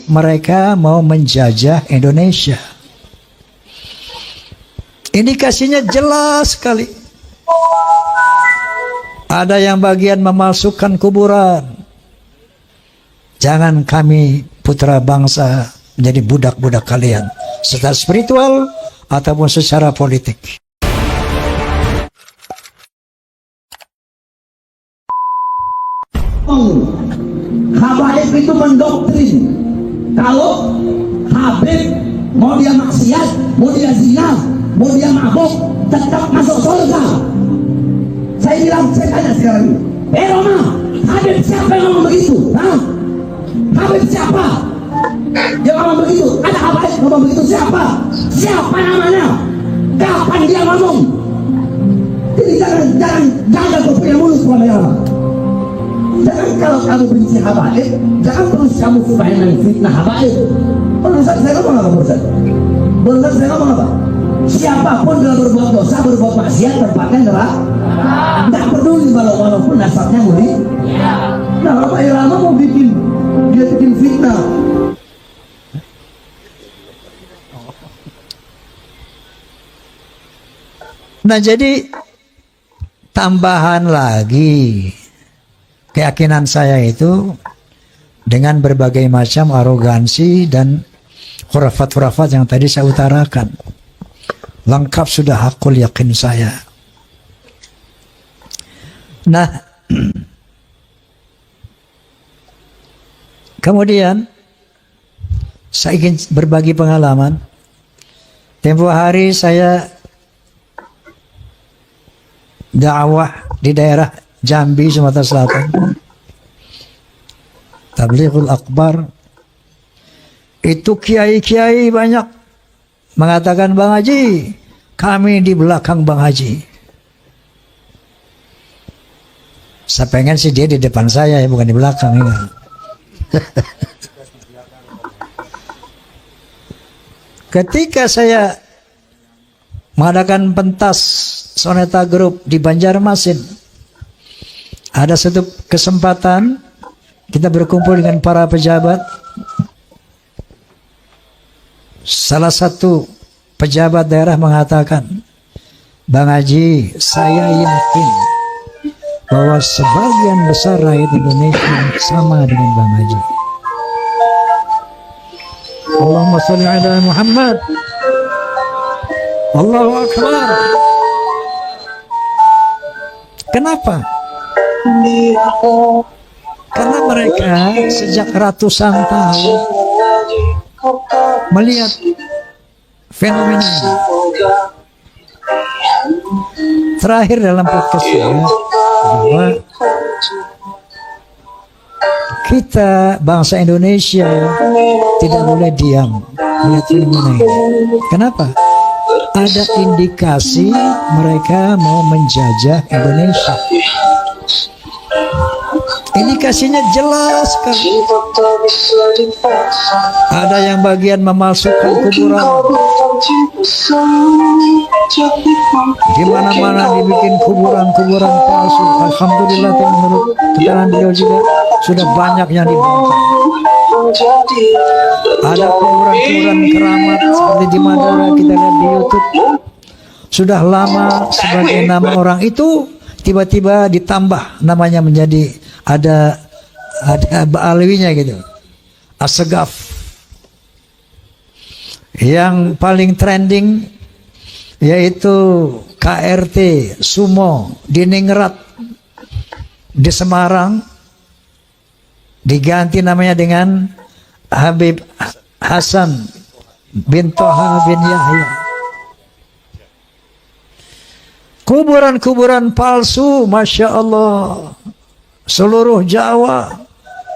mereka mau menjajah Indonesia. Indikasinya jelas sekali. Ada yang bagian memasukkan kuburan. Jangan kami putra bangsa menjadi budak-budak kalian, secara spiritual ataupun secara politik. Habaib itu mendoktrin kalau Habib mau dia maksiat, mau dia zina, mau dia mabuk, tetap masuk surga. Saya bilang, saya tanya sekarang ini, Roma, Habib siapa yang ngomong begitu? Hah? Habib siapa yang ngomong begitu? Ada Habaib ngomong begitu, siapa? Siapa namanya? Kapan dia ngomong? Jadi jangan kau punya mulut kepada Allah. Jangan kalau kamu benci Habaib, jangan terus kamu supaya fitnah Habaib. Ustaz, saya ngomong apa Ustaz? Ustaz, saya ngomong apa? Siapapun dalam berbuat dosa, berbuat maksiat, tempatnya neraka. Tidak peduli walaupun nasabnya mulia. Nah, kalau Pak Irama mau bikin fitnah. Nah, jadi tambahan lagi keyakinan saya itu dengan berbagai macam arogansi dan khurafat-khurafat yang tadi saya utarakan. Lengkap sudah hakul yakin saya. Nah, kemudian saya ingin berbagi pengalaman. Tempo hari saya dakwah di daerah Jambi, Sumatera Selatan. Tablighul Akbar. Itu kiai-kiai banyak mengatakan, Bang Haji, kami di belakang Bang Haji. Saya pengen sih dia di depan saya, ya, bukan di belakang. Ya. Ketika saya mengadakan pentas Soneta Group di Banjarmasin, ada satu kesempatan kita berkumpul dengan para pejabat. Salah satu pejabat daerah mengatakan, Bang Haji, saya yakin bahwa sebagian besar rakyat Indonesia sama dengan Bang Haji. Allahumma sholli ala Muhammad. Allahu Akbar. Kenapa? Karena mereka sejak ratusan tahun melihat fenomena ini. Terakhir dalam podcast saya bahwa kita bangsa Indonesia tidak boleh diam melihat fenomena ini. Kenapa? Ada indikasi mereka mau menjajah Indonesia. Indikasinya jelas sekali. Ada yang bagian memasukkan kuburan. Di mana-mana dibikin kuburan-kuburan palsu. Alhamdulillah, menurut keterangan beliau juga sudah banyak yang dibongkar. Ada kuburan-kuburan keramat seperti di Madura, kita lihat di YouTube. Sudah lama sebagai nama orang itu, tiba-tiba ditambah namanya menjadi ada Ba'alwinya gitu, Assegaf. Yang paling trending yaitu KRT Sumo di Ningrat di Semarang, diganti namanya dengan Habib Hasan bin Toha bin Yahya. Kuburan-kuburan palsu, Masya Allah. Seluruh Jawa,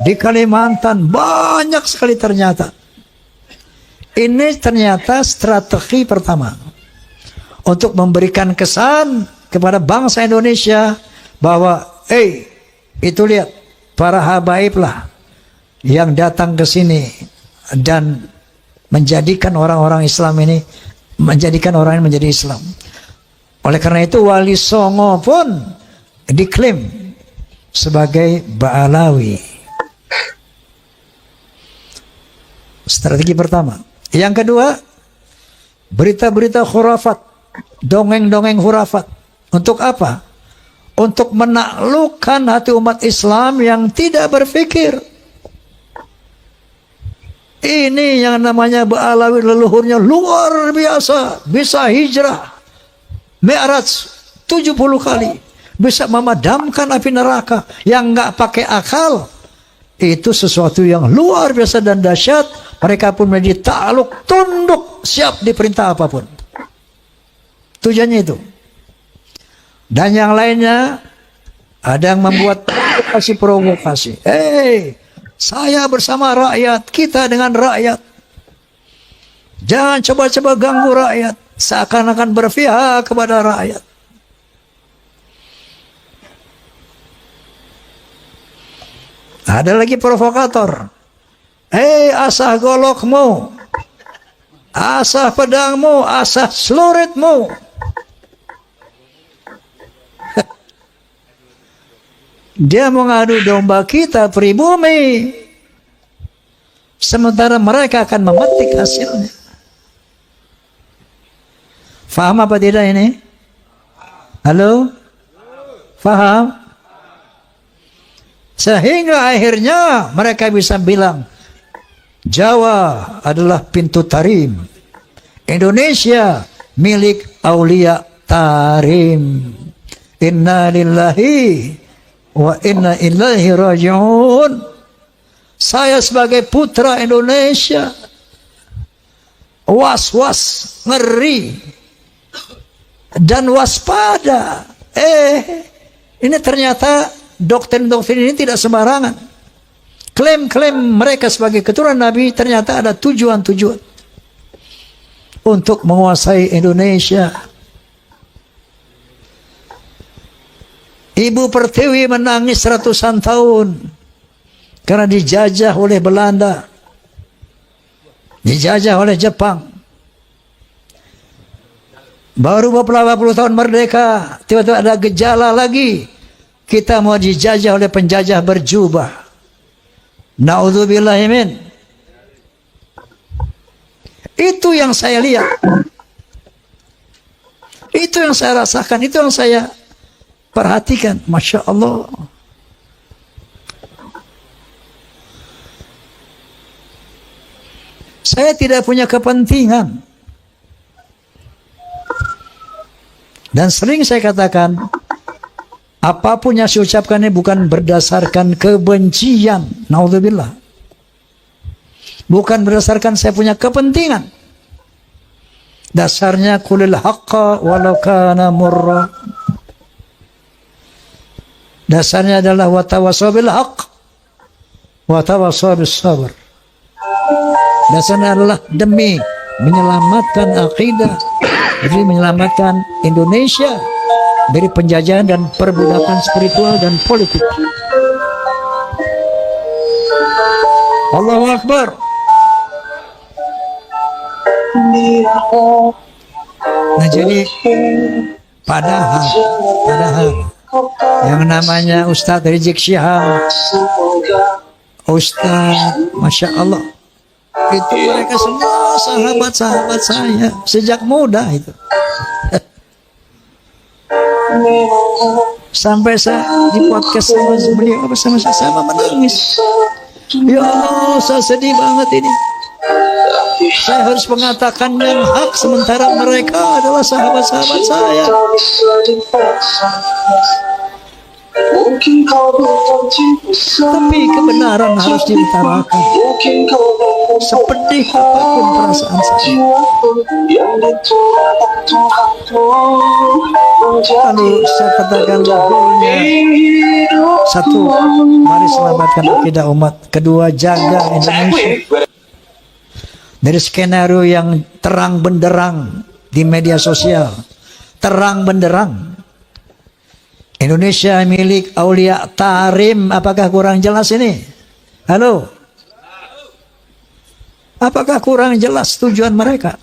di Kalimantan, banyak sekali ternyata. Ini ternyata strategi pertama untuk memberikan kesan kepada bangsa Indonesia bahwa, itu lihat, para habaib lah yang datang ke sini dan menjadikan orang-orang Islam ini, menjadikan orang ini menjadi Islam. Oleh karena itu Wali Songo pun diklaim sebagai Ba'alawi. Strategi pertama. Yang kedua, berita-berita khurafat, dongeng-dongeng khurafat. Untuk apa? Untuk menaklukkan hati umat Islam yang tidak berpikir. Ini yang namanya Ba'alawi, leluhurnya luar biasa. Bisa hijrah Mi'raj 70 kali. Bisa memadamkan api neraka yang nggak pakai akal. Itu sesuatu yang luar biasa dan dahsyat. Mereka pun menjadi takluk, tunduk, siap diperintah apapun. Tujuannya itu. Dan yang lainnya, ada yang membuat provokasi. Saya bersama rakyat, kita dengan rakyat. Jangan coba-coba ganggu rakyat. Seakan-akan berpihak kepada rakyat. Ada lagi provokator. Asah golokmu, asah pedangmu, asah celuritmu. Dia mengadu domba kita pribumi. Sementara mereka akan memetik hasilnya. Faham apa tidak ini? Halo? Faham? Sehingga akhirnya mereka bisa bilang, Jawa adalah pintu tarim. Indonesia milik Aulia Tarim. Inna lillahi wa inna ilaihi raji'un. Saya sebagai putra Indonesia was-was, ngeri dan waspada. Ini ternyata doktrin-doktrin ini tidak sembarangan. Klaim-klaim mereka sebagai keturunan Nabi ternyata ada tujuan-tujuan untuk menguasai Indonesia. Ibu Pertiwi menangis ratusan tahun karena dijajah oleh Belanda, dijajah oleh Jepang. Baru beberapa puluh tahun merdeka, tiba-tiba ada gejala lagi. Kita mau dijajah oleh penjajah berjubah. Na'udzubillahimin. Itu yang saya lihat. Itu yang saya rasakan. Itu yang saya perhatikan. Masya Allah. Saya tidak punya kepentingan. Dan sering saya katakan, apapun yang saya ucapkan ini bukan berdasarkan kebencian. Naudzubillah. Bukan berdasarkan saya punya kepentingan. Dasarnya kulil haqqa walau kana murra. Dasarnya adalah watawassaw bil haqq watawassaw bis sabr. Dasarnya adalah demi menyelamatkan akidah, demi menyelamatkan Indonesia dari penjajahan dan perbudakan spiritual dan politik. Allahu Akbar. Nah jadi padahal yang namanya Ustadz Rizik Syihab, Ustadz, Masya Allah, itu mereka semua sahabat-sahabat saya sejak muda itu. Sampai saya di podcast sama beliau bersama saya menangis. Ya Allah, saya sedih banget ini. Saya harus mengatakan yang hak sementara mereka adalah sahabat-sahabat saya. Tapi kebenaran harus diutarakan. Sepedih apapun perasaan saya. Lalu saya katakan goalnya satu, mari selamatkan akidah umat. Kedua, jaga Indonesia dari skenario yang terang benderang di media sosial. Terang benderang Indonesia milik Aulia Tarim. Apakah kurang jelas ini? Halo? Apakah kurang jelas tujuan mereka?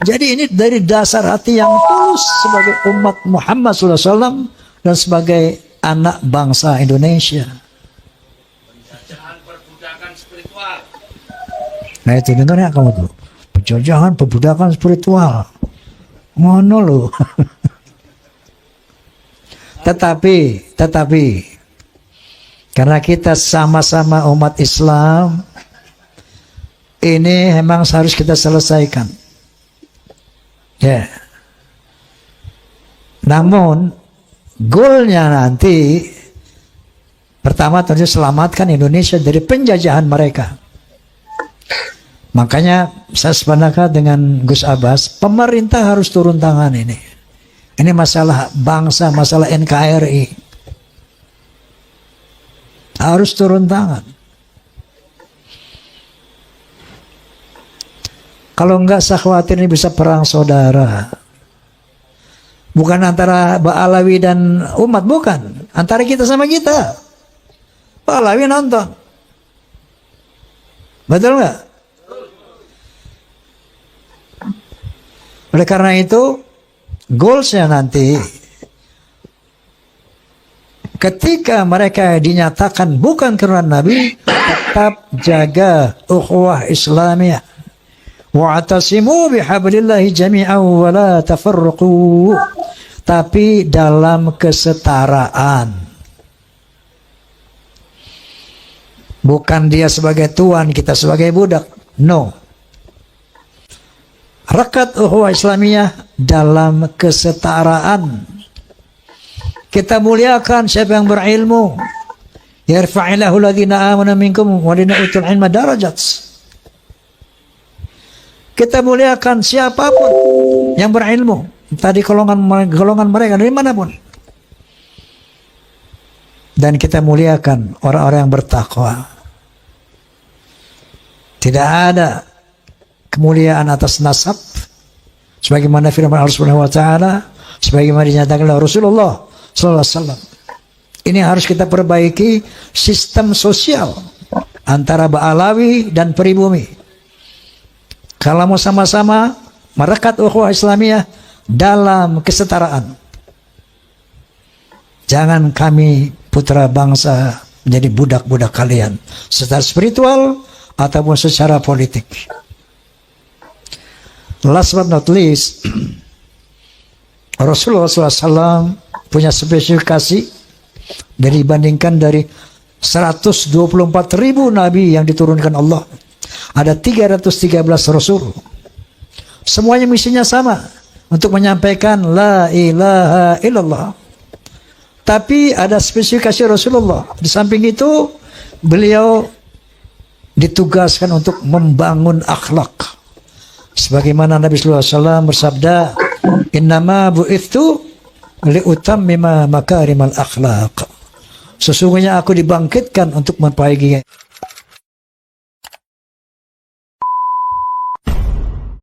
Jadi ini dari dasar hati yang tulus sebagai umat Muhammad SAW dan sebagai anak bangsa Indonesia. Nah itu dengar ya kamu tuh, penjajahan perbudakan spiritual, ngono loh. Tetapi karena kita sama-sama umat Islam, ini memang harus kita selesaikan. Ya. Namun goalnya nanti pertama tentu selamatkan Indonesia dari penjajahan mereka. Makanya saya sepakat dengan Gus Abbas, pemerintah harus turun tangan ini. Ini masalah bangsa, masalah NKRI. Harus turun tangan. Kalau enggak saya khawatir ini bisa perang saudara. Bukan antara Ba'alawi dan umat, bukan. Antara kita sama kita. Ba'alawi nonton. Betul enggak? Oleh karena itu, goalsnya nanti ketika mereka dinyatakan bukan keturunan Nabi, tetap jaga ukhuwah Islamiyah. Wa'tasimu bihablillahi jami'an wa la tafarraqu. Tapi dalam kesetaraan. Bukan dia sebagai tuan, kita sebagai budak. No. Rekat ukhuwah Islamiyah dalam kesetaraan. Kita muliakan siapa yang berilmu. Yarfa'illahu alladhina amanu minkum walladhina utul ilma darajat. Kita muliakan siapapun yang berilmu. Tadi golongan mereka dari manapun. Dan kita muliakan orang-orang yang bertakwa. Tidak ada kemuliaan atas nasab sebagaimana firman Allah Subhanahu wa taala, sebagaimana dinyatakan oleh Rasulullah sallallahu alaihi wasallam. Ini harus kita perbaiki sistem sosial antara Ba'alawi dan pribumi. Kalau mau sama-sama merekat ukhuwah Islamiyah dalam kesetaraan. Jangan kami putra bangsa menjadi budak-budak kalian secara spiritual ataupun secara politik. Last but not least, Rasulullah SAW punya spesifikasi dibandingkan dari 124.000 nabi yang diturunkan Allah. Ada 313 Rasul. Semuanya misinya sama, untuk menyampaikan la ilaha illallah. Tapi ada spesifikasi Rasulullah. Di samping itu, beliau ditugaskan untuk membangun akhlak. Sebagaimana Nabi sallallahu alaihi wasallam bersabda, "Innama bu'itsu liutammima makarimal akhlaq." Sesungguhnya aku dibangkitkan untuk memperbaiki